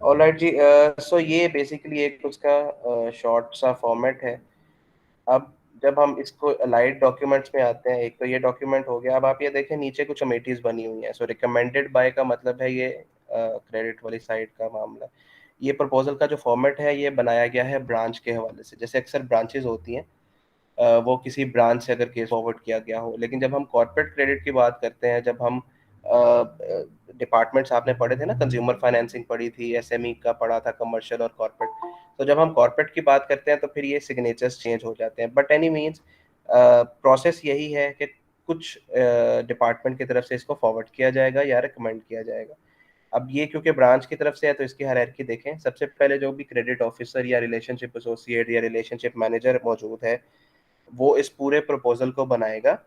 Alright जी। सो ये basically एक उसका शॉर्ट सा फॉर्मेट है। अब जब हम इसको अलाइड डॉक्यूमेंट्स में आते हैं, एक तो ये डॉक्यूमेंट हो गया। अब आप ये देखें नीचे कुछ कमेटीज बनी हुई हैं। सो रिकमेंडेड बाय का मतलब है ये क्रेडिट वाली साइड का मामला। ये प्रपोजल का जो फॉर्मेट है ये बनाया गया है ब्रांच के हवाले से। जैसे अक्सर ब्रांचेज होती हैं, वो किसी ब्रांच से अगर केस फॉरवर्ड किया गया हो। लेकिन जब हम कॉर्पोरेट क्रेडिट की बात करते हैं, जब हम डिपार्टमेंट्स आपने पढ़े थे ना, कंज्यूमर फाइनेंसिंग पढ़ी थी, एसएमई का पढ़ा था, कमर्शियल और कॉर्पोरेट। तो जब हम कॉर्पोरेट की बात करते हैं तो फिर ये सिग्नेचर्स चेंज हो जाते हैं। बट एनी मीन्स प्रोसेस यही है कि कुछ डिपार्टमेंट की तरफ से इसको फॉरवर्ड किया जाएगा या रिकमेंड किया जाएगा। अब ये क्योंकि ब्रांच की तरफ से है तो इसकी हायरार्की देखें। सबसे पहले जो भी क्रेडिट ऑफिसर या रिलेशनशिप एसोसिएट या रिलेशनशिप मैनेजर मौजूद है, वो इस पूरे प्रपोजल को बनाएगा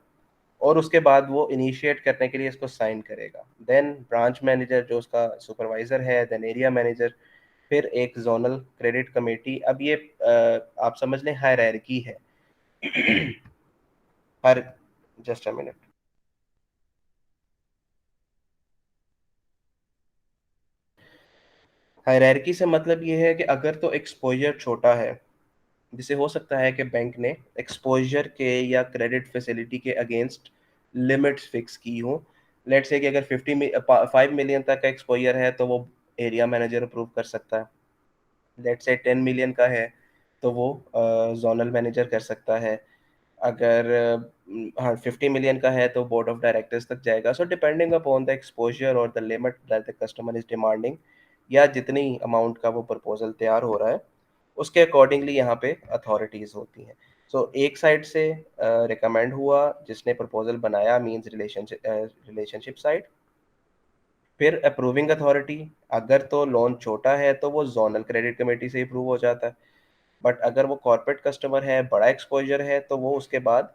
और उसके बाद वो इनिशिएट करने के लिए इसको साइन करेगा। देन ब्रांच मैनेजर जो उसका सुपरवाइजर है, देन एरिया मैनेजर, फिर एक जोनल क्रेडिट कमेटी। अब ये आप समझ लें हायरार्की है। हर जस्ट अ मिनट। हायरार्की से मतलब ये है कि अगर तो एक्सपोजर छोटा है, जिसे हो सकता है कि बैंक ने एक्सपोजर के या क्रेडिट फैसिलिटी के अगेंस्ट लिमिट्स फिक्स की हो। लेट्स से कि अगर 5 मिलियन तक का एक्सपोजर है तो वो एरिया मैनेजर अप्रूव कर सकता है। लेट्स से 10 मिलियन का है तो वो जोनल मैनेजर कर सकता है। अगर हाँ 50 मिलियन का है तो बोर्ड ऑफ डायरेक्टर्स तक जाएगा। So depending upon the exposure और the limit that the customer is demanding, या जितनी अमाउंट का वो प्रपोजल तैयार हो रहा है, उसके अकॉर्डिंगली यहाँ पे अथॉरिटीज होती हैं। सो एक साइड से रिकमेंड हुआ, जिसने प्रपोजल बनाया मींस रिलेशनशिप साइड। फिर अप्रूविंग अथॉरिटी, अगर तो लोन छोटा है तो वो जोनल क्रेडिट कमेटी से अप्रूव हो जाता है। बट अगर वो कॉर्पोरेट कस्टमर है, बड़ा एक्सपोजर है, तो वो उसके बाद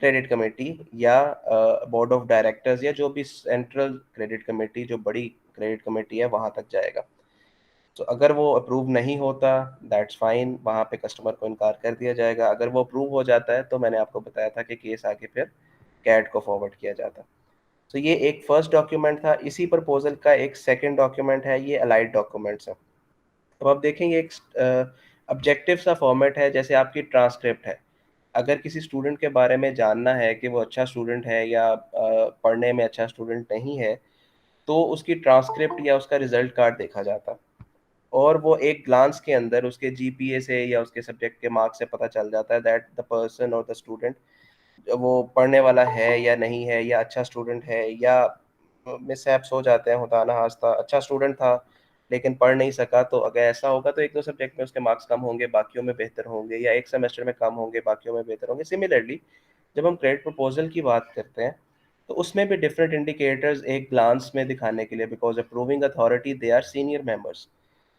क्रेडिट कमेटी या बोर्ड ऑफ डायरेक्टर्स या जो भी सेंट्रल क्रेडिट कमेटी, जो बड़ी क्रेडिट कमेटी है, वहां तक जाएगा। तो अगर वो अप्रूव नहीं होता, दैट्स फाइन, वहाँ पे कस्टमर को इनकार कर दिया जाएगा। अगर वो अप्रूव हो जाता है तो मैंने आपको बताया था कि केस आगे फिर कैट को फॉरवर्ड किया जाता है। तो ये एक फर्स्ट डॉक्यूमेंट था। इसी प्रपोजल का एक सेकंड डॉक्यूमेंट है, ये अलाइड डॉक्यूमेंट्स है। अब आप देखेंगे एक ऑब्जेक्टिव सा फॉर्मेट है, जैसे आपकी ट्रांसक्रिप्ट है। अगर किसी स्टूडेंट के बारे में जानना है कि वो अच्छा स्टूडेंट है या पढ़ने में अच्छा स्टूडेंट नहीं है, तो उसकी ट्रांसक्रिप्ट या उसका रिजल्ट कार्ड देखा जाता है। और वो एक ग्लांस के अंदर उसके जीपीए से या उसके सब्जेक्ट के मार्क्स से पता चल जाता है दैट द पर्सन और द स्टूडेंट वो पढ़ने वाला है या नहीं है, या अच्छा स्टूडेंट है या मिसहैप्स हो जाते हैं, होता ना हादसा, अच्छा स्टूडेंट था लेकिन पढ़ नहीं सका। तो अगर ऐसा होगा तो एक दो सब्जेक्ट में उसके मार्क्स कम होंगे, बाकियों में बेहतर होंगे, या एक सेमेस्टर में कम होंगे, बाकियों में बेहतर होंगे। सिमिलरली जब हम क्रेडिट प्रपोजल की बात करते हैं तो उसमें भी डिफरेंट इंडिकेटर्स एक ग्लांस में दिखाने के लिए, because approving authority they are senior members.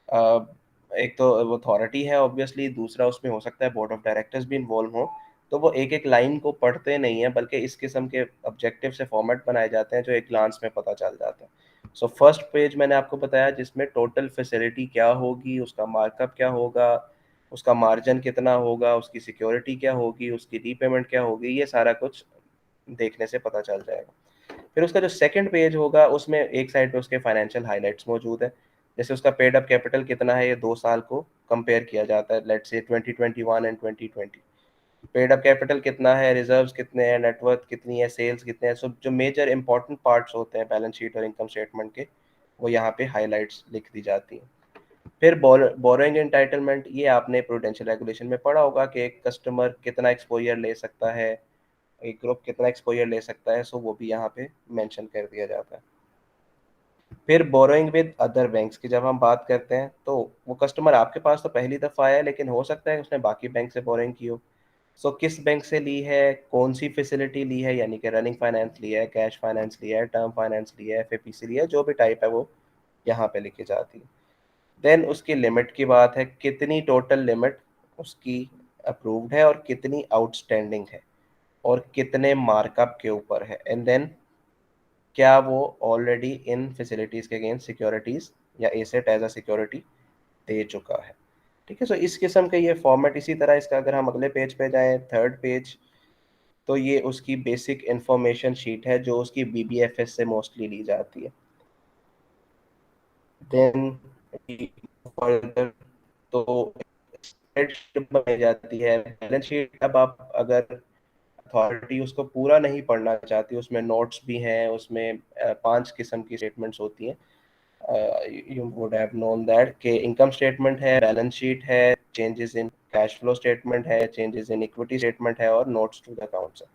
Uh, एक तो वो अथॉरिटी है ऑब्वियसली, दूसरा उसमें हो सकता है बोर्ड ऑफ डायरेक्टर्स भी इन्वॉल्व हों। तो वो एक एक लाइन को पढ़ते नहीं है, बल्कि इस किस्म के ऑब्जेक्टिव से फॉर्मेट बनाए जाते हैं जो एक ग्लांस में पता चल जाता है। सो फर्स्ट पेज मैंने आपको बताया जिसमें टोटल फैसिलिटी क्या होगी, उसका मार्कअप क्या होगा, उसका मार्जिन कितना होगा, उसकी सिक्योरिटी क्या होगी, उसकी रीपेमेंट क्या होगी, ये सारा कुछ देखने से पता चल जाएगा। फिर उसका जो सेकंड पेज होगा उसमें एक साइड पे उसके फाइनेंशियल हाइलाइट्स मौजूद है। जैसे उसका पेड अप कैपिटल कितना है, ये 2 साल को कंपेयर किया जाता है, let's say 2021 and 2020। Paid up capital कितना है, रिजर्व्स कितने हैं, नेटवर्थ कितनी है, सेल्स कितने हैं। सो जो मेजर इंपॉर्टेंट पार्ट्स होते हैं बैलेंस शीट और इनकम स्टेटमेंट के, वो यहाँ पे हाईलाइट्स लिख दी जाती हैं। फिर बोरोइंग एंटाइटलमेंट, ये आपने प्रूडेंशियल रेगुलेशन में पढ़ा होगा कि एक कस्टमर कितना एक्सपोजर ले सकता है, एक ग्रुप कितना एक्सपोजर ले सकता है। सो वो भी यहाँ पे मेंशन कर दिया जाता है। फिर बोरोइंग विद अदर बैंक्स की जब हम बात करते हैं तो वो कस्टमर आपके पास तो पहली दफ़ा आया है, लेकिन हो सकता है उसने बाकी बैंक से बोरोइंग की हो। सो किस बैंक से ली है, कौन सी फैसिलिटी ली है, यानी कि रनिंग फाइनेंस लिया है, कैश फाइनेंस लिया है, टर्म फाइनेंस लिया है, एफएपीसी लिया है, जो भी टाइप है वो यहाँ पे लिखी जाती है। देन उसकी लिमिट की बात है, कितनी टोटल लिमिट उसकी अप्रूव्ड है और कितनी आउटस्टैंडिंग है और कितने मार्कअप के ऊपर है। एंड देन क्या वो ऑलरेडी इन फैसिलिटीज़ के अगेंस्ट सिक्योरिटीज़ या एसेट एज अ सिक्योरिटी दे चुका है। ठीक है। सो इस किस्म का ये फॉर्मेट। इसी तरह इसका अगर हम अगले पेज पे जाएं, थर्ड पेज, तो ये उसकी बेसिक इंफॉर्मेशन शीट है जो उसकी बीबीएफएस से मोस्टली ली जाती है। देन फर्दर तो स्प्रेडशीट बनाई जाती है, बैलेंस शीट। अब आप अगर अथॉरिटी उसको पूरा नहीं पढ़ना चाहती, उसमें नोट्स भी हैं, उसमें 5 किस्म की स्टेटमेंट्स होती हैं। You would have known that कि इनकम स्टेटमेंट है, बैलेंस शीट है, changes in cash flow statement है, चेंजेस इन इक्विटी स्टेटमेंट है, और नोट्स टू द अकाउंट्स है।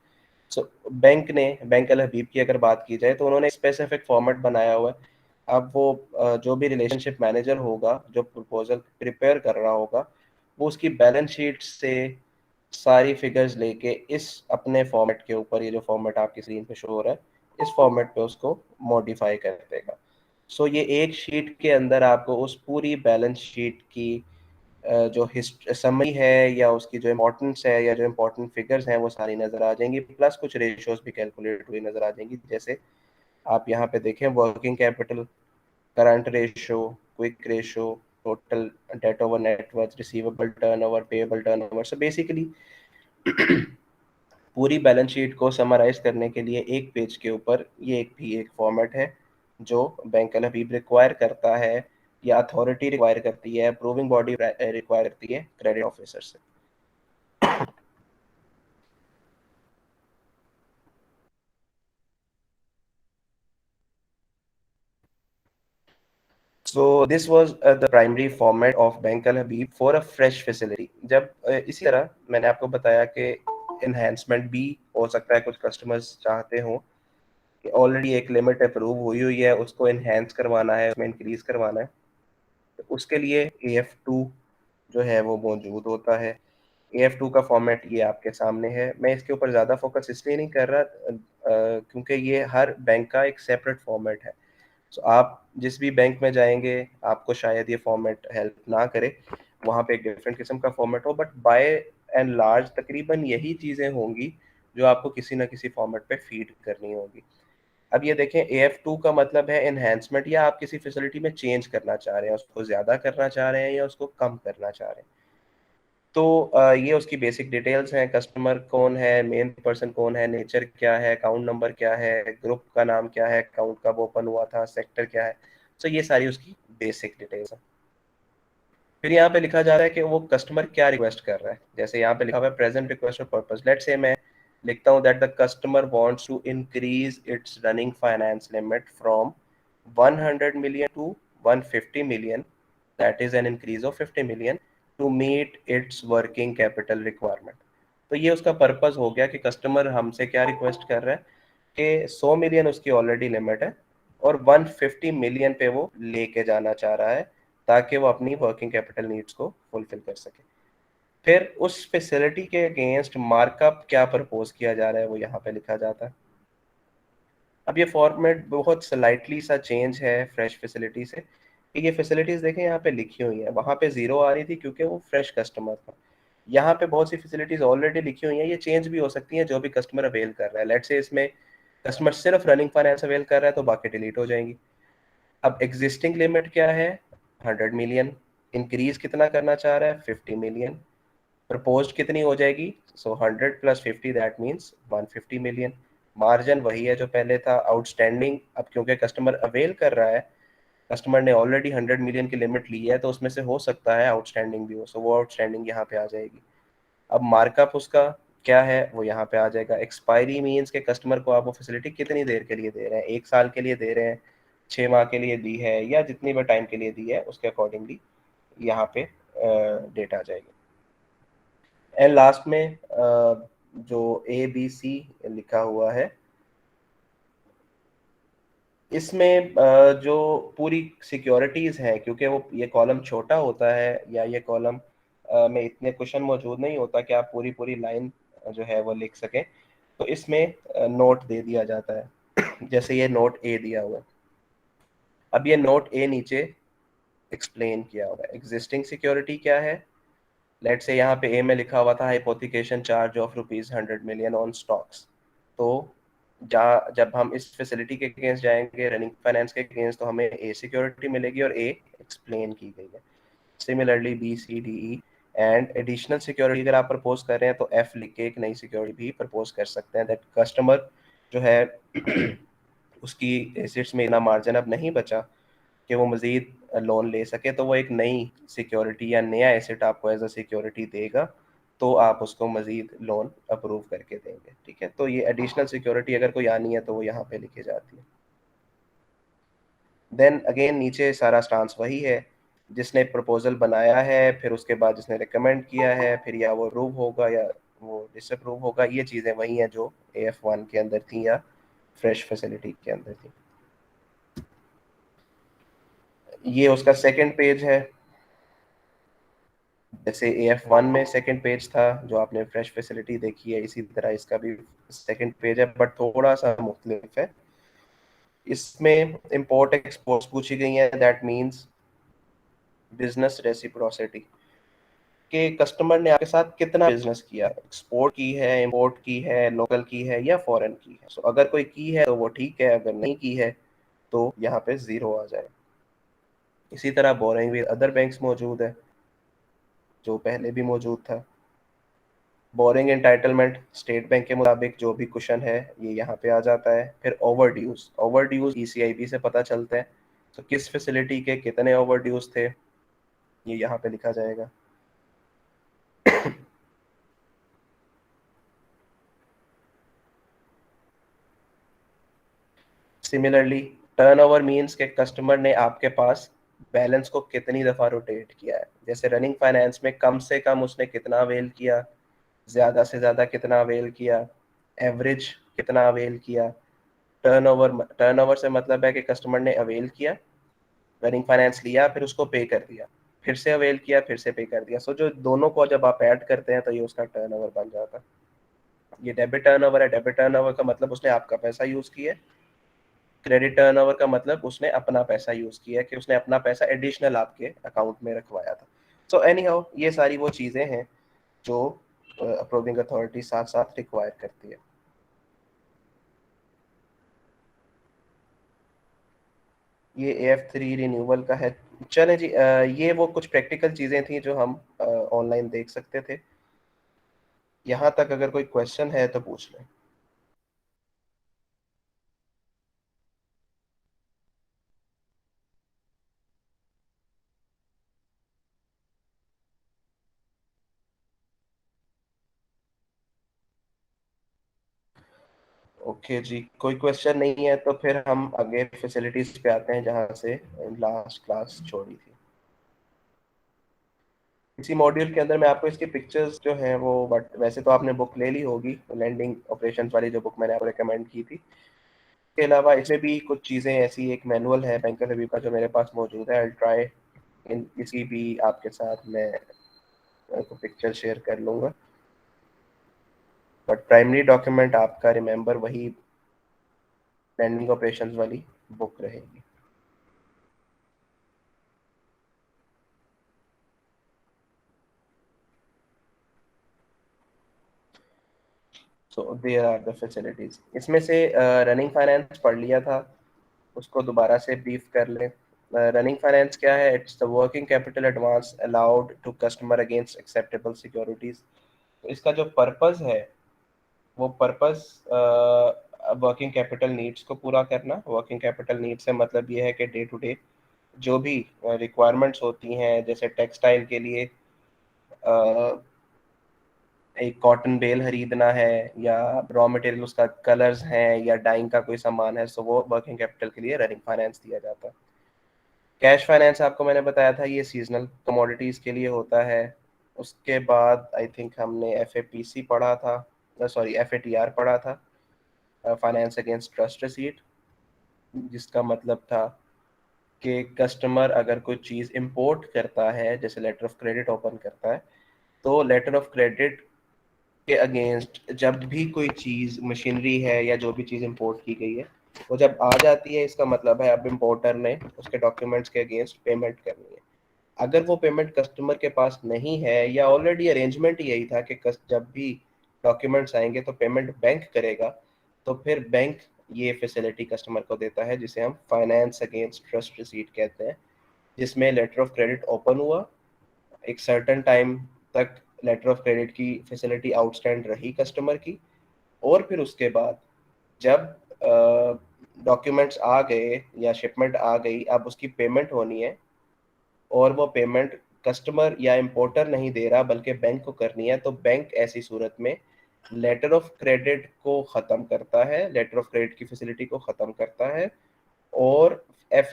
सो बैंक अल हबीब की अगर बात की जाए तो उन्होंने स्पेसिफिक फॉर्मेट बनाया हुआ है। अब वो जो भी रिलेशनशिप मैनेजर होगा जो प्रपोजल प्रिपेयर कर रहा होगा, वो उसकी बैलेंस शीट से सारी फिगर्स लेके इस अपने फॉर्मेट के ऊपर, ये जो फॉर्मेट आपकी स्क्रीन पे शो हो रहा है, इस फॉर्मेट पे उसको मॉडिफाई कर देगा। सो ये एक शीट के अंदर आपको उस पूरी बैलेंस शीट की जो समरी है या उसकी जो इम्पोर्टेंस है या जो इम्पोर्टेंट फिगर्स हैं वो सारी नज़र आ जाएंगी, प्लस कुछ रेशियोज भी कैलकुलेट हुई नज़र आ जाएंगी। जैसे आप यहाँ पे देखें, working capital, current ratio, quick ratio, total date over net worth, receivable turnover, payable turnover. So basically पूरी बैलेंस शीट को समराइज करने के लिए एक पेज के ऊपर ये एक भी एक फॉर्मेट है जो बैंक अल हबीब रिक्वायर करता है, या अथॉरिटी रिक्वायर करती है, अप्रूविंग बॉडी रिक्वायर करती है क्रेडिट ऑफिसर से। So this was the primary format of bank Al Habib for a fresh facility. जब इसी तरह मैंने आपको बताया कि इन्हेंसमेंट भी हो सकता है, कुछ कस्टमर्स चाहते हों कि ऑलरेडी एक लिमिट अप्रूव हुई हुई है, उसको इन्हेंस करवाना है, उसमें इंक्रीज करवाना है, तो उसके लिए AF2 जो है वो मौजूद होता है। AF2 का फॉर्मेट ये आपके सामने है। मैं इसके ऊपर ज़्यादा फोकस इसलिए नहीं कर रहा क्योंकि ये हर बैंक का एक सेपरेट फॉर्मेट है। सो आप जिस भी बैंक में जाएंगे, आपको शायद ये फॉर्मेट हेल्प ना करे, वहाँ पे एक डिफरेंट किस्म का फॉर्मेट हो, बट बाय एंड लार्ज तकरीबन यही चीज़ें होंगी जो आपको किसी ना किसी फॉर्मेट पे फीड करनी होगी। अब ये देखें, AF2 का मतलब है एनहेंसमेंट, या आप किसी फैसिलिटी में चेंज करना चाह रहे हैं, उसको ज़्यादा करना चाह रहे हैं या उसको कम करना चाह रहे हैं। तो ये उसकी बेसिक डिटेल्स हैं, कस्टमर कौन है, मेन पर्सन कौन है, नेचर क्या है, अकाउंट नंबर क्या है, ग्रुप का नाम क्या है, अकाउंट कब ओपन हुआ था, सेक्टर क्या है। तो ये सारी उसकी बेसिक डिटेल्स हैं। फिर यहाँ पे लिखा जा रहा है कि वो कस्टमर क्या रिक्वेस्ट कर रहा है। जैसे यहाँ पे लिखा हुआ है प्रेजेंट रिक्वेस्ट और पर्पस। लेट्स से मैं लिखता हूँ that the customer wants to increase its running finance limit from 100 million to 150 million, that is an increase of 50 million to meet its working capital requirement. तो ये उसका purpose हो गया कि कस्टमर हमसे क्या रिक्वेस्ट कर रहा है कि 100 मिलियन उसकी ऑलरेडी लिमिट है और 150 मिलियन पे वो लेके जाना चाह रहा है, ताकि वो अपनी वर्किंग कैपिटल नीड्स को फुलफिल कर सके। फिर उस फैसिलिटी के अगेंस्ट मार्कअप क्या प्रपोज किया जा रहा है वो यहाँ पे लिखा जाता है। अब ये फॉर्मेट बहुत स्लाइटली सा चेंज है फ्रेश फैसिलिटी से, कि ये फैसिलिटीज देखें यहाँ पे लिखी हुई हैं, वहाँ पे जीरो आ रही थी क्योंकि वो फ्रेश कस्टमर था। यहाँ पे बहुत सी फैसिलिटीज ऑलरेडी लिखी हुई हैं, ये चेंज भी हो सकती हैं जो भी कस्टमर अवेल कर रहा है। लेट्स से इसमें कस्टमर सिर्फ रनिंग फाइनेंस अवेल कर रहा है तो बाकी डिलीट हो जाएंगी। अब एग्जिस्टिंग लिमिट क्या है, 100 मिलियन। इंक्रीज कितना करना चाह रहा है, 50 मिलियन। प्रपोज्ड कितनी हो जाएगी, सो 100 + 50 दैट मीन्स 150 मिलियन। मार्जिन वही है जो पहले था। आउटस्टैंडिंग, अब क्योंकि कस्टमर अवेल कर रहा है, कस्टमर ने ऑलरेडी 100 मिलियन की लिमिट ली है, तो उसमें से हो सकता है आउटस्टैंडिंग भी हो, सो वो आउटस्टैंडिंग यहाँ पे आ जाएगी। अब मार्कअप उसका क्या है वो यहाँ पे आ जाएगा। एक्सपायरी मीन्स के कस्टमर को आप वो फैसिलिटी कितनी देर के लिए दे रहे हैं, 1 साल के लिए दे रहे हैं, 6 माह के लिए दी है, या जितनी भी टाइम के लिए दी है उसके अकॉर्डिंगली यहाँ पे डेट आ जाएगी। एंड लास्ट में जो ABC लिखा हुआ है, इसमें जो पूरी सिक्योरिटीज़ हैं, क्योंकि वो ये कॉलम छोटा होता है या ये कॉलम में इतने क्वेश्चन मौजूद नहीं होता कि आप पूरी पूरी लाइन जो है वो लिख सकें, तो इसमें नोट दे दिया जाता है। जैसे ये नोट A दिया हुआ है। अब ये नोट A नीचे एक्सप्लेन किया हुआ है। एग्जिस्टिंग सिक्योरिटी क्या है, लेट से यहाँ पे ए में लिखा हुआ था hypothecation charge of ₹100 million on stocks. तो जहाँ जब हम इस फैसिलिटी के अगेंस्ट जाएंगे, रनिंग फाइनेंस के अगेंस्ट, तो हमें ए सिक्योरिटी मिलेगी और ए एक्सप्लेन की गई है। Similarly B C D E and additional security अगर आप प्रपोज कर रहे हैं तो F लिख के एक नई सिक्योरिटी भी प्रपोज कर सकते हैं, दैट कस्टमर जो है उसकी एसेट्स में इतना मार्जिन अब नहीं बचा कि वो मज़ीद लोन ले सके, तो वो एक नई सिक्योरिटी या नया एसेट आपको एज अ सिक्योरिटी देगा, तो आप उसको मजीद लोन अप्रूव करके देंगे। ठीक है, तो ये एडिशनल सिक्योरिटी अगर कोई आनी है तो वो यहाँ पे लिखी जाती है। देन अगेन नीचे सारा स्टांस वही है, जिसने प्रपोजल बनाया है, फिर उसके बाद जिसने रिकमेंड किया है, फिर या वो अप्रूव होगा या वो डिसअप्रूव होगा, ये चीज़ें वही हैं जो AF1 के अंदर थी या फ्रेश फैसिलिटी के अंदर थी। ये उसका सेकंड पेज है। जैसे AF1 में सेकंड पेज था जो आपने फ्रेश फैसिलिटी देखी है, इसी तरह इसका भी सेकंड पेज है, बट थोड़ा सा मुख्तलिफ है। इसमें इंपोर्ट एक्सपोर्ट पूछी गई है, दैट मीन्स बिजनेस रेसिप्रोसिटी, कि कस्टमर ने आपके साथ कितना बिजनेस किया, एक्सपोर्ट की है, इंपोर्ट की है, लोकल की है या फॉरेन की है। सो अगर कोई की है तो वो ठीक है, अगर नहीं की है तो यहाँ पे जीरो आ जाए। इसी तरह बोरिंग विद अदर बैंक्स मौजूद है, जो पहले भी मौजूद था। बोरिंग एंटाइटलमेंट स्टेट बैंक के मुताबिक जो भी कुशन है ये यहाँ पे आ जाता है। फिर over dues, over dues ECIB से पता चलते हैं, तो किस फैसिलिटी के कितने ओवर ड्यूज थे ये यहाँ पे लिखा जाएगा। सिमिलरली टर्नओवर मींस के कस्टमर ने आपके पास बैलेंस को कितनी दफ़ा रोटेट किया है। जैसे रनिंग फाइनेंस में कम से कम उसने कितना अवेल किया, ज़्यादा से ज़्यादा कितना अवेल किया, एवरेज कितना अवेल किया। टर्नओवर से मतलब है कि कस्टमर ने अवेल किया, रनिंग फाइनेंस लिया, फिर उसको पे कर दिया, फिर से अवेल किया, फिर से पे कर दिया। सो जो दोनों को जब आप ऐड करते हैं तो ये उसका टर्नओवर बन जाता है। ये डेबिट टर्नओवर है। डेबिट टर्नओवर का मतलब उसने आपका पैसा यूज़ किया। क्रेडिट टर्नओवर का मतलब उसने अपना पैसा यूज किया, कि उसने अपना पैसा एडिशनल आपके अकाउंट में रखवाया था। सो एनी हाउ ये सारी वो चीज़ें हैं जो अप्रूविंग अथॉरिटी साथ साथ रिक्वायर करती है। ये AF3 रिन्यूअल का है। चलें जी, ये वो कुछ प्रैक्टिकल चीज़ें थी जो हम ऑनलाइन देख सकते थे। यहाँ तक अगर कोई क्वेश्चन है तो पूछ लें। ओके जी, कोई क्वेश्चन नहीं है तो फिर हम आगे फैसिलिटीज पे आते हैं जहाँ से लास्ट क्लास छोड़ी थी। इसी मॉड्यूल के अंदर मैं आपको इसकी पिक्चर्स जो हैं वो, बट वैसे तो आपने बुक ले ली होगी, लैंडिंग ऑपरेशंस वाली जो बुक मैंने आपको रिकमेंड की थी। इसके अलावा इसमें भी कुछ चीज़ें ऐसी, एक मैनुअल है बैंकर रिव्यू का जो मेरे पास मौजूद है। आई ट्राई इन इसकी भी आपके साथ मैं आपको पिक्चर शेयर कर लूँगा, बट प्राइमरी डॉक्यूमेंट आपका रिमेंबर वही लैंडिंग ऑपरेशंस वाली बुक रहेगी। So there are the facilities. इसमें से रनिंग फाइनेंस पढ़ लिया था, उसको दोबारा से ब्रीफ कर लें। रनिंग फाइनेंस क्या है? It's the working capital advance allowed to customer against acceptable securities. तो इसका जो पर्पस है वो पर्पस वर्किंग कैपिटल नीड्स को पूरा करना। वर्किंग कैपिटल नीड्स से मतलब ये है कि डे टू डे जो भी रिक्वायरमेंट्स होती हैं, जैसे टेक्सटाइल के लिए एक कॉटन बेल खरीदना है, या रॉ मटेरियल उसका कलर्स हैं, या डाइंग का कोई सामान है, सो वो वर्किंग कैपिटल के लिए रनिंग फाइनेंस दिया जाता है। कैश फाइनेंस आपको मैंने बताया था, ये सीजनल कमोडिटीज के लिए होता है। उसके बाद आई थिंक हमने FAPC पढ़ा था, सॉरी FATR पढ़ा था, फाइनेंस अगेंस्ट ट्रस्ट रिसीट, जिसका मतलब था कि कस्टमर अगर कोई चीज़ इंपोर्ट करता है, जैसे लेटर ऑफ क्रेडिट ओपन करता है, तो लेटर ऑफ क्रेडिट के अगेंस्ट जब भी कोई चीज़, मशीनरी है या जो भी चीज़ इंपोर्ट की गई है, वो जब आ जाती है, इसका मतलब है अब इम्पोर्टर ने उसके डॉक्यूमेंट्स के अगेंस्ट पेमेंट करनी है। अगर वो पेमेंट कस्टमर के पास नहीं है, या ऑलरेडी अरेंजमेंट यही था कि जब भी डॉक्यूमेंट्स आएंगे तो पेमेंट बैंक करेगा, तो फिर बैंक ये फैसिलिटी कस्टमर को देता है, जिसे हम फाइनेंस अगेंस्ट ट्रस्ट रिसीट कहते हैं, जिसमें लेटर ऑफ क्रेडिट ओपन हुआ, एक सर्टेन टाइम तक लेटर ऑफ क्रेडिट की फैसिलिटी आउटस्टैंड रही कस्टमर की, और फिर उसके बाद जब डॉक्यूमेंट्स आ गए या शिपमेंट आ गई, अब उसकी पेमेंट होनी है, और वो पेमेंट कस्टमर या इम्पोर्टर नहीं दे रहा बल्कि बैंक को करनी है, तो बैंक ऐसी सूरत में लेटर ऑफ क्रेडिट को ख़त्म करता है, लेटर ऑफ क्रेडिट की फैसिलिटी को ख़त्म करता है और एफ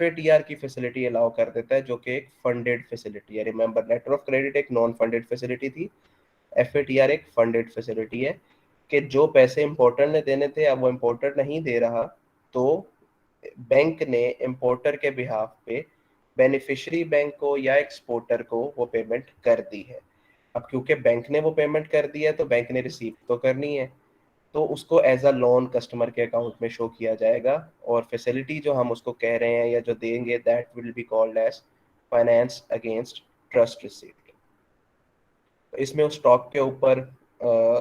की फैसिलिटी अलाउ कर देता है, जो कि एक फंडेड फैसिलिटी है। रिमेंबर, लेटर ऑफ क्रेडिट एक नॉन फंडेड फैसिलिटी थी, एफ एक फंडेड फैसिलिटी है कि जो पैसे इम्पोर्टर ने देने थे अब वो इम्पोर्टर नहीं दे रहा, तो बैंक ने इम्पोर्टर के बिहाफ पे बेनिफिशियरी बैंक को या एक्सपोर्टर को वो पेमेंट कर दी है। अब क्योंकि बैंक ने वो पेमेंट कर दी है तो बैंक ने रिसीव तो करनी है, तो उसको एज अ लोन कस्टमर के अकाउंट में शो किया जाएगा और फैसिलिटी जो हम उसको कह रहे हैं या जो देंगे that will be called as finance against trust receipt. तो इसमें उस स्टॉक के ऊपर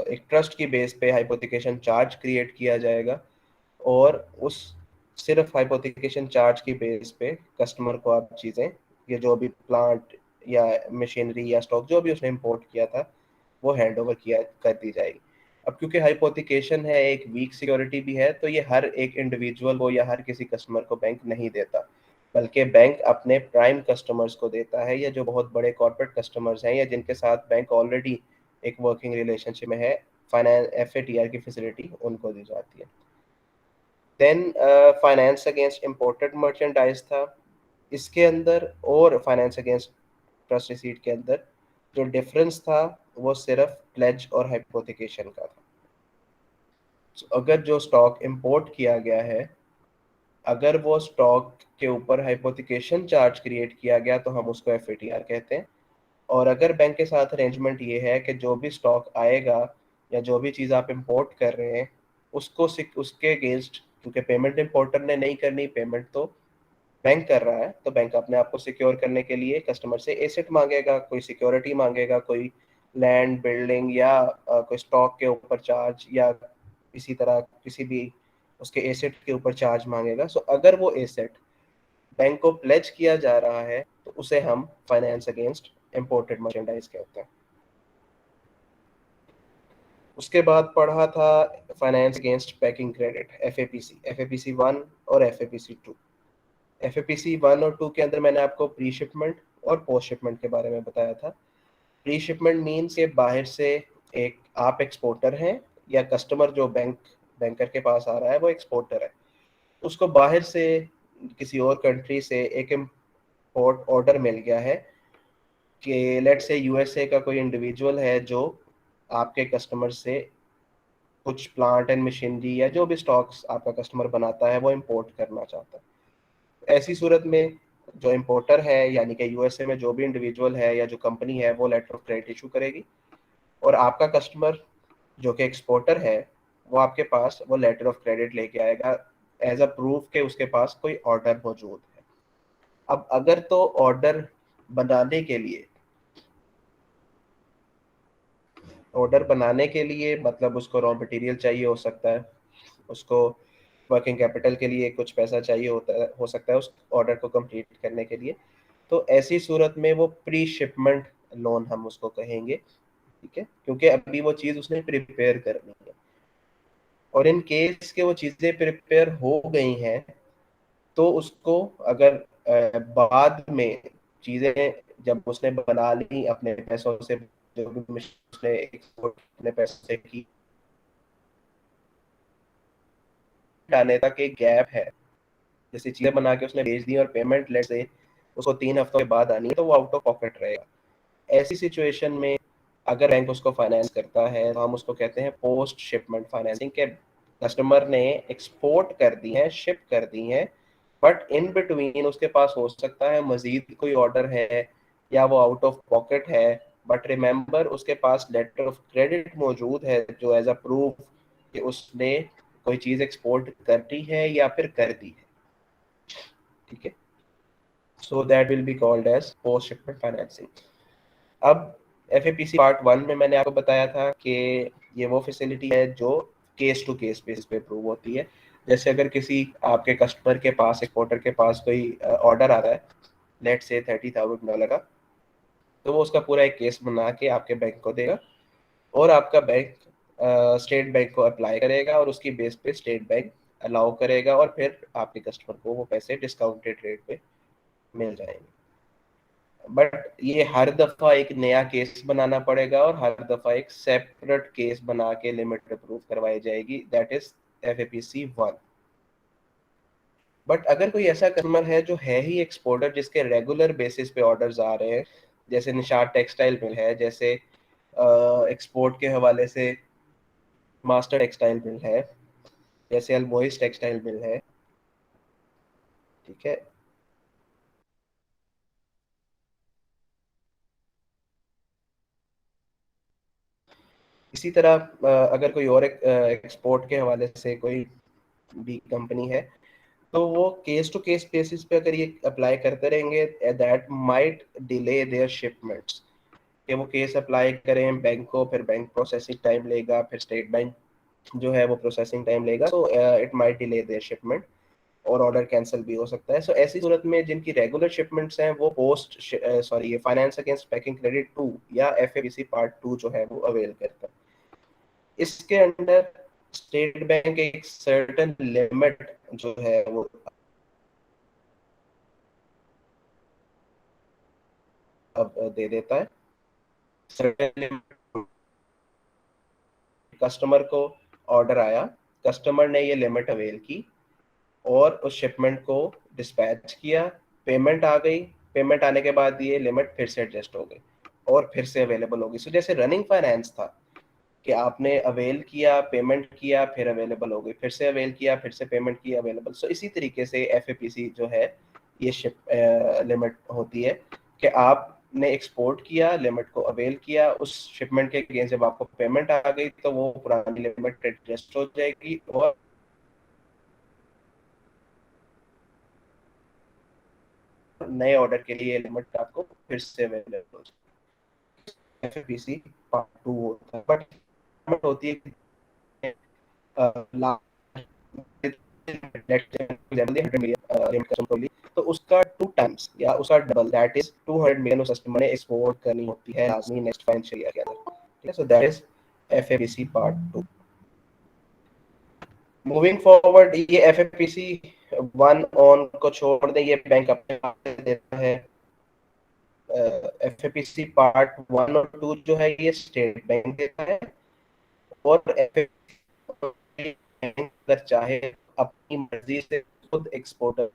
एक ट्रस्ट की बेस पे हाइपोथिकेशन चार्ज क्रिएट किया जाएगा और उस सिर्फ हाइपोथिकेशन चार्ज की बेस पे कस्टमर को आप चीज़ें, ये जो भी प्लांट या मशीनरी या स्टॉक जो भी उसने इंपोर्ट किया था वो हैंड ओवर किया कर दी जाएगी। अब क्योंकि हाइपोथिकेशन है, एक वीक सिक्योरिटी भी है, तो ये हर एक इंडिविजुअल को या हर किसी कस्टमर को बैंक नहीं देता, बल्कि बैंक अपने प्राइम कस्टमर्स को देता है या जो बहुत बड़े कॉर्पोरेट कस्टमर्स हैं या जिनके साथ बैंक ऑलरेडी एक वर्किंग रिलेशनशिप में है, फाइनेंस एफ की फैसिलिटी उनको दी जाती है। Then finance against imported merchandise था, इसके अंदर और फाइनेंस अगेंस्ट ट्रस्ट रिसीट के अंदर जो डिफरेंस था वो सिर्फ प्लेज और हाइपोथिकेशन का था। So, अगर जो स्टॉक इंपोर्ट किया गया है, अगर वो स्टॉक के ऊपर हाइपोथिकेशन चार्ज क्रिएट किया गया तो हम उसको एफ कहते हैं। और अगर बैंक के साथ अरेंजमेंट ये है कि जो भी स्टॉक आएगा या जो भी चीज़ आप इंपोर्ट कर रहे हैं उसको उसके अगेंस्ट, क्योंकि पेमेंट इंपोर्टर ने नहीं करनी, पेमेंट तो बैंक कर रहा है, तो बैंक अपने आप को सिक्योर करने के लिए कस्टमर से एसेट मांगेगा, कोई सिक्योरिटी मांगेगा, कोई लैंड बिल्डिंग या कोई स्टॉक के ऊपर चार्ज या इसी तरह किसी भी उसके एसेट के ऊपर चार्ज मांगेगा। सो अगर वो एसेट बैंक को प्लेज किया जा रहा है तो उसे हम फाइनेंस अगेंस्ट इंपोर्टेड मर्चेंडाइज कहते हैं। उसके बाद पढ़ा था finance against packing credit, F A P C 1 और F A P C 2। F A P C 1 और 2 के अंदर मैंने आपको प्री शिपमेंट और पोस्ट शिपमेंट के बारे में बताया था। प्री शिपमेंट मीन्स के बाहर से एक आप एक्सपोर्टर हैं या कस्टमर जो बैंकर के पास आ रहा है वो एक्सपोर्टर है, उसको बाहर से किसी और कंट्री से एक इम्पोर्ट ऑर्डर मिल गया है कि लेट से यूएसए का कोई इंडिविजुअल है जो आपके कस्टमर से कुछ प्लांट एंड मशीनरी या जो भी स्टॉक्स आपका कस्टमर बनाता है वो इंपोर्ट करना चाहता है। ऐसी सूरत में जो इम्पोर्टर है यानी कि यूएसए में जो भी इंडिविजुअल है या जो कंपनी है वो लेटर ऑफ क्रेडिट इशू करेगी और आपका कस्टमर जो कि एक्सपोर्टर है वो आपके पास वो लेटर ऑफ क्रेडिट लेके आएगा एज अ प्रूफ के उसके पास कोई ऑर्डर मौजूद है। अब अगर तो ऑर्डर बनाने के लिए मतलब उसको रॉ मटेरियल चाहिए हो सकता है, उसको वर्किंग कैपिटल के लिए कुछ पैसा चाहिए होता है, हो सकता है उस ऑर्डर को कंप्लीट करने के लिए, तो ऐसी सूरत में वो प्री शिपमेंट लोन हम उसको कहेंगे। ठीक है, क्योंकि अभी वो चीज़ उसने प्रिपेयर करनी है और इन केस के वो चीज़ें प्रिपेयर हो गई हैं तो उसको अगर बाद में चीज़ें जब उसने बना ली अपने पैसों से, जो भी उसने एक्सपोर्ट अपने पैसों से की, आने तक एक गैप है, जैसे चीज़ें बना के उसने भेज दी और पेमेंट लेट से उसको 3 हफ्तों के बाद आनी है तो वो आउट ऑफ पॉकेट रहेगा। ऐसी सिचुएशन में अगर बैंक उसको फाइनेंस करता है तो हम उसको कहते हैं पोस्ट शिपमेंट फाइनेंसिंग के। कस्टमर ने एक्सपोर्ट कर दी है, शिप कर दी है, बट इन बिटवीन उसके पास हो सकता है मजीद कोई ऑर्डर है या वो आउट ऑफ पॉकेट है, बट रिमेंबर उसके पास लेटर ऑफ क्रेडिट मौजूद है जो एज अ प्रूफ कि उसने कोई चीज़ एक्सपोर्ट करनी है या फिर कर दी है। ठीक है, so that will be called as post shipment financing. अब एफ पार्ट 1 में मैंने आपको बताया था कि ये वो फैसिलिटी है जो केस टू केस बेसिस पे अप्रूव होती है। जैसे अगर किसी आपके कस्टमर के पास, एक्सपोर्टर के पास कोई ऑर्डर आ रहा है लेट से $30,000 का, तो वो उसका पूरा एक केस बना के आपके बैंक को देगा और आपका बैंक स्टेट बैंक को अप्लाई करेगा और उसकी बेस पे स्टेट बैंक अलाउ करेगा और फिर आपके कस्टमर को वो पैसे डिस्काउंटेड रेट पे मिल जाएंगे। बट ये हर दफा एक नया केस बनाना पड़ेगा और हर दफा एक सेपरेट केस बना के लिमिट अप्रूव करवाई जाएगी, दैट इज FAPC 1। बट अगर कोई ऐसा कस्टमर है जो है ही एक्सपोर्टर, जिसके रेगुलर बेसिस पे ऑर्डर्स आ रहे हैं, जैसे निशाद टेक्सटाइल मिल है, जैसे एक्सपोर्ट के हवाले से मास्टर टेक्सटाइल मिल है, जैसे अल्मोइस टेक्सटाइल मिल है, ठीक है। इसी तरह अगर कोई और एक्सपोर्ट के हवाले से कोई भी कंपनी है, तो वो केस टू केस बेसिस पे अगर ये अप्लाई करते रहेंगे, that might delay their shipments. कि वो केस अप्लाई करें बैंक को, फिर बैंक प्रोसेसिंग टाइम लेगा, फिर स्टेट बैंक जो है वो प्रोसेसिंग टाइम लेगा, so it might delay their shipment और ऑर्डर कैंसिल भी हो सकता है। सो ऐसी सूरत में जिनकी रेगुलर शिपमेंट्स हैं वो पोस्ट सॉरी ये फाइनेंस अगेंस्ट पैकिंग क्रेडिट 2 या FABC Part 2 जो है वो अवेल करता है। इसके अंडर स्टेट बैंक एक सर्टेन लिमिट जो है वो अब दे देता है। सर्टेन लिमिट, कस्टमर को ऑर्डर आया, कस्टमर ने ये लिमिट अवेल की और उस शिपमेंट को डिस्पैच किया, पेमेंट आ गई, पेमेंट आने के बाद ये लिमिट फिर से एडजस्ट हो गई और फिर से अवेलेबल होगी। सो जैसे रनिंग फाइनेंस था कि आपने अवेल किया, पेमेंट किया, फिर अवेलेबल हो गई, फिर से अवेल किया, फिर से पेमेंट किया, अवेलेबल। सो इसी तरीके से FAPC जो है ये शिप लिमिट होती है कि आपने एक्सपोर्ट किया, लिमिट को अवेल किया, उस शिपमेंट के अगेंस्ट जब आपको पेमेंट आ गई तो वो पुरानी लिमिट एडजस्ट हो जाएगी और नए ऑर्डर के लिए लिमिट आपको फिर से अवेलेबल हो जाएगी। FAPC Part 2 होता है, बट होती है तो उसका 2 टाइम्स या उसका डबल, दैट इज 200 मिलियन उस कस्टमर ने एक्सपोर्ट करनी होती है लाजमी नेक्स्ट फाइनेंशियल ईयर के अंदर, ठीक है। So that is FAPC Part 2। Moving forward, ये FAPC 1 ऑन को छोड़ दें, ये बैंक अपने आप से देता है। FAPC Part 1 और 2 जो है ये स्टेट बैंक देता है और अगर चाहे अपनी मर्जी से खुद एक्सपोर्टर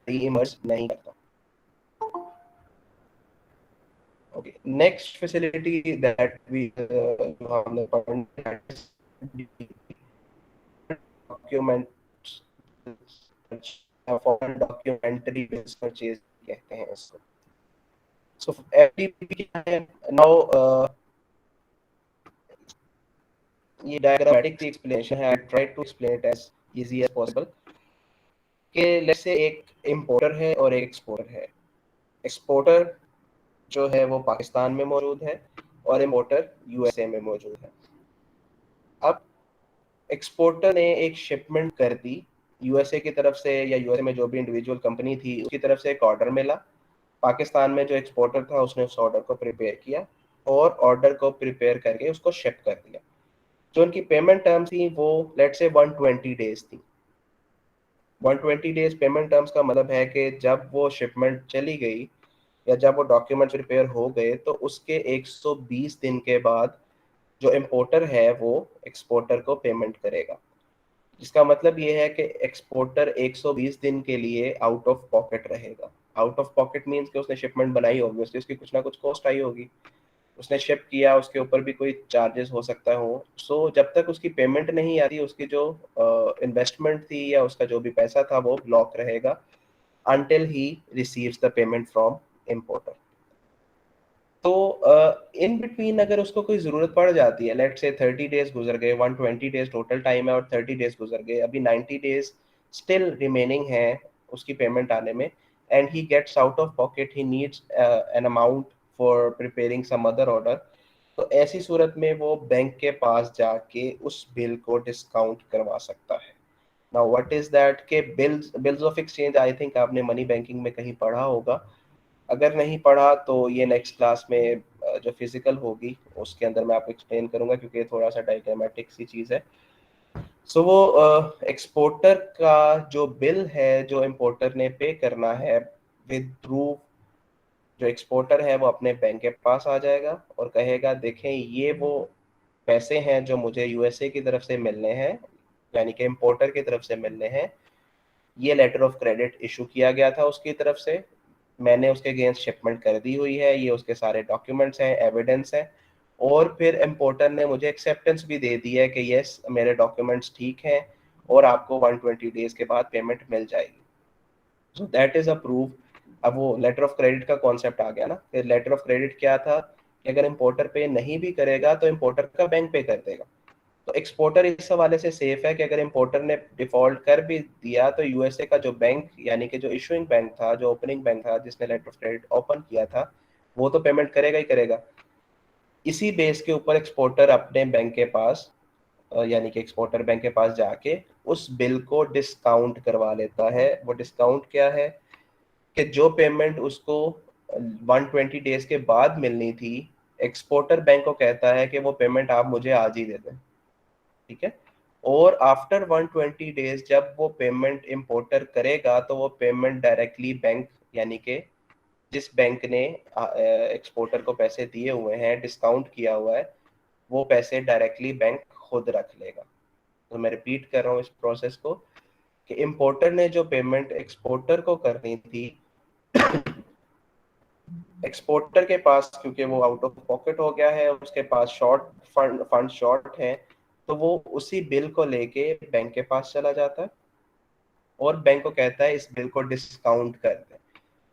इमर्ज नहीं करता। Okay, next facility that we जो हमने documents, foreign documentary bills purchase कहते हैं इसको। सो FDP क्या है नाउ, ये डायग्रामेटिक एक्सप्लेनेशन है, I try to explain it as easy as possible. कि लेट्स से एक इंपोर्टर है और एक एक्सपोर्टर है। एक्सपोर्टर जो है वो पाकिस्तान में मौजूद है और इम्पोर्टर USA में मौजूद है। अब एक्सपोर्टर ने एक शिपमेंट कर दी USA की तरफ से, या USA में जो भी इंडिविजुअल कंपनी थी उसकी तरफ से एक ऑर्डर मिला। पाकिस्तान में जो एक्सपोर्टर था उसने उस ऑर्डर को प्रिपेयर किया और ऑर्डर को प्रिपेयर करके उसको शिप कर दिया। जो उनकी पेमेंट टर्म्स थी वो लेट्स से 120 डेज थी। 120 डेज पेमेंट टर्म्स का मतलब है कि जब वो शिपमेंट चली गई या जब वो डॉक्यूमेंट्स प्रिपेयर हो गए तो उसके 120 दिन के बाद जो इम्पोर्टर है वो एक्सपोर्टर को पेमेंट करेगा। जिसका मतलब ये है कि एक्सपोर्टर 120 दिन के लिए आउट ऑफ पॉकेट रहेगा। आउट ऑफ पॉकेट मीन्स कि उसने शिपमेंट बनाई होगी, उसकी कुछ ना कुछ कॉस्ट आई होगी, उसने शिप किया, उसके ऊपर भी कोई चार्जेस हो सकता हो। सो जब तक उसकी पेमेंट नहीं आती, उसकी जो इन्वेस्टमेंट थी या उसका जो भी पैसा था वो ब्लॉक रहेगा until he receives the payment from importer। तो इन बिटवीन अगर उसको कोई ज़रूरत पड़ जाती है, लेट से 30 डेज गुजर गए, 120 डेज टोटल टाइम है और 30 डेज गुजर गए, अभी 90 डेज स्टिल रिमेनिंग है उसकी पेमेंट आने में, and he gets out of pocket, he needs an amount for preparing some other order. तो ऐसी सूरत में वो बैंक के पास जाके उस बिल को डिस्काउंट करवा सकता है। नाउ व्हाट इज दैट के bills of exchange, I think आपने मनी बैंकिंग में कहीं पढ़ा होगा। अगर नहीं पढ़ा तो ये नेक्स्ट क्लास में जो फिजिकल होगी उसके अंदर मैं आपको एक्सप्लेन करूंगा, क्योंकि ये थोड़ा सा डायग्रामेटिक सी चीज़ है। सो वो एक्सपोर्टर का जो बिल है जो इम्पोर्टर ने पे करना है विद प्रूफ, जो एक्सपोर्टर है वो अपने बैंक के पास आ जाएगा और कहेगा देखें ये वो पैसे हैं जो मुझे यूएसए की तरफ से मिलने हैं, यानी कि इम्पोर्टर की तरफ से मिलने हैं। ये लेटर ऑफ क्रेडिट इशू किया गया था उसकी तरफ से, मैंने उसके अगेंस्ट शिपमेंट कर दी हुई है, ये उसके सारे डॉक्यूमेंट्स हैं, एविडेंस है। और फिर इम्पोर्टर ने मुझे एक्सेप्टेंस भी दे दी है कि यस मेरे डॉक्यूमेंट्स ठीक हैं और आपको 120 डेज के बाद पेमेंट मिल जाएगी। So that is a proof. अब वो लेटर ऑफ क्रेडिट का कॉन्सेप्ट आ गया ना, फिर लेटर ऑफ क्रेडिट क्या था कि अगर इम्पोर्टर पे नहीं भी करेगा तो इम्पोर्टर का बैंक पे कर देगा। तो एक्सपोर्टर इस हवाले से सेफ है कि अगर इम्पोर्टर ने डिफॉल्ट कर भी दिया तो यूएसए का जो बैंक यानी कि जो इशूइंग बैंक था, जो ओपनिंग बैंक था जिसने लेटर ऑफ क्रेडिट ओपन किया था, वो तो पेमेंट करेगा ही करेगा। इसी बेस के ऊपर एक्सपोर्टर अपने बैंक के पास यानी कि एक्सपोर्टर बैंक के पास जाके उस बिल को डिस्काउंट करवा लेता है। वो डिस्काउंट क्या है कि जो पेमेंट उसको 120 डेज के बाद मिलनी थी, एक्सपोर्टर बैंक को कहता है कि वो पेमेंट आप मुझे आज ही दे दें, ठीक है। और आफ्टर 120 डेज जब वो पेमेंट इंपोर्टर करेगा तो वो पेमेंट डायरेक्टली बैंक यानी कि जिस बैंक ने एक्सपोर्टर को पैसे दिए हुए हैं, डिस्काउंट किया हुआ है, वो पैसे डायरेक्टली बैंक खुद रख लेगा। तो मैं रिपीट कर रहा हूँ इस प्रोसेस को कि इंपोर्टर ने जो पेमेंट एक्सपोर्टर को करनी थी, एक्सपोर्टर के पास क्योंकि वो आउट ऑफ पॉकेट हो गया है, उसके पास शॉर्ट फंड शॉर्ट है, तो वो उसी बिल को लेके बैंक के पास चला जाता है और बैंक को कहता है इस बिल को डिस्काउंट कर दें।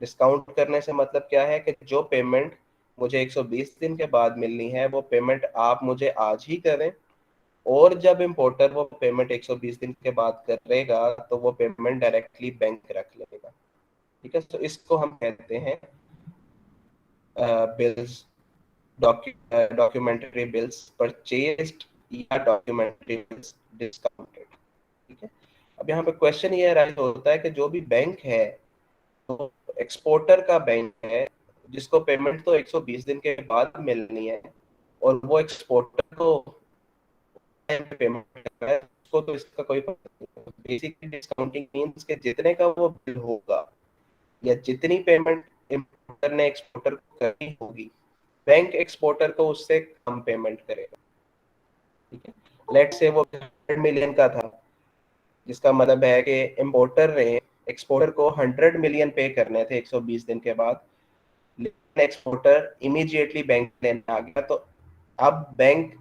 डिस्काउंट करने से मतलब क्या है कि जो पेमेंट मुझे 120 दिन के बाद मिलनी है वो पेमेंट आप मुझे आज ही करें, और जब इम्पोर्टर वो पेमेंट 120 दिन के बाद करेगा तो वो पेमेंट डायरेक्टली बैंक रख लेगा, ठीक है। तो इसको हम कहते हैं बिल्स, डॉक्यूमेंट्री बिल्स परचेज्ड या डॉक्यूमेंट्री बिल्स डिस्काउंटेड, ठीक है। अब यहाँ पे क्वेश्चन ये राइज होता है कि जो भी बैंक है तो एक्सपोर्टर का बैंक है जिसको पेमेंट तो 120 दिन के बाद मिलनी है और वो एक्सपोर्टर को पेमेंट कर रहा है, उसको तो इसका कोई बेसिकली डिस्काउंटिंग मींस के जितने का वो बिल होगा या जितनी पेमेंट इंपोर्टर ने एक्सपोर्टर को करनी होगी, बैंक एक्सपोर्टर को उससे कम पेमेंट करेगा, ठीक है। लेट से वो 100 मिलियन का था, जिसका मतलब है कि इंपोर्टर ने एक्सपोर्टर को 100 मिलियन पे करने थे 120 दिन के बाद, लेकिन एक्सपोर्टर इमीडिएटली बैंक लेने आ गया, तो अब बैंक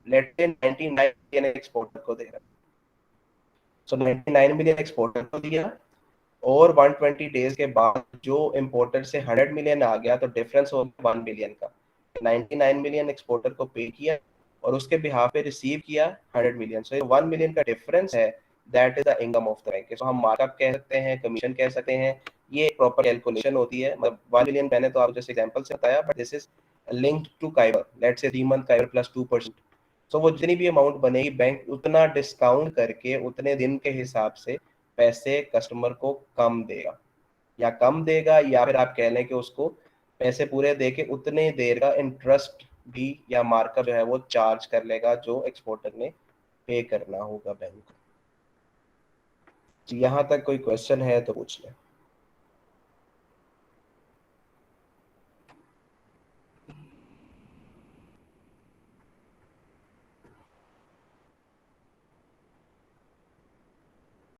लेट से 99 मिलियन एक्सपोर्टर को दे रहा है। सो 99 मिलियन एक्सपोर्टर को दिया और 120 डेज के बाद जो इंपोर्टर से 100 मिलियन आ गया तो डिफरेंस हो गया 1 मिलियन का। 99 मिलियन एक्सपोर्टर को पे किया और उसके बिहाफ पे रिसीव किया 100 मिलियन। सो 1 मिलियन का डिफरेंस है, that is the income of the bank. So हम मार्कअप कह सकते हैं, कमीशन कह सकते हैं, ये प्रॉपर कैलकुलेशन होती है। मतलब 1 मिलियन मैंने तो आपको जैसे एग्जांपल से बताया, but this is linked to KIBOR, let's say 3 month काइबर plus 2%। सो वो जितनी भी अमाउंट बनेगी बैंक उतना डिस्काउंट करके उतने दिन के हिसाब से पैसे कस्टमर को कम देगा, या फिर आप कह लें कि उसको पैसे पूरे दे के उतने देर का इंटरेस्ट भी या मार्कअप जो है वो चार्ज कर लेगा जो एक्सपोर्टर ने पे करना होगा बैंक को। यहाँ तक कोई क्वेश्चन है तो पूछ लें।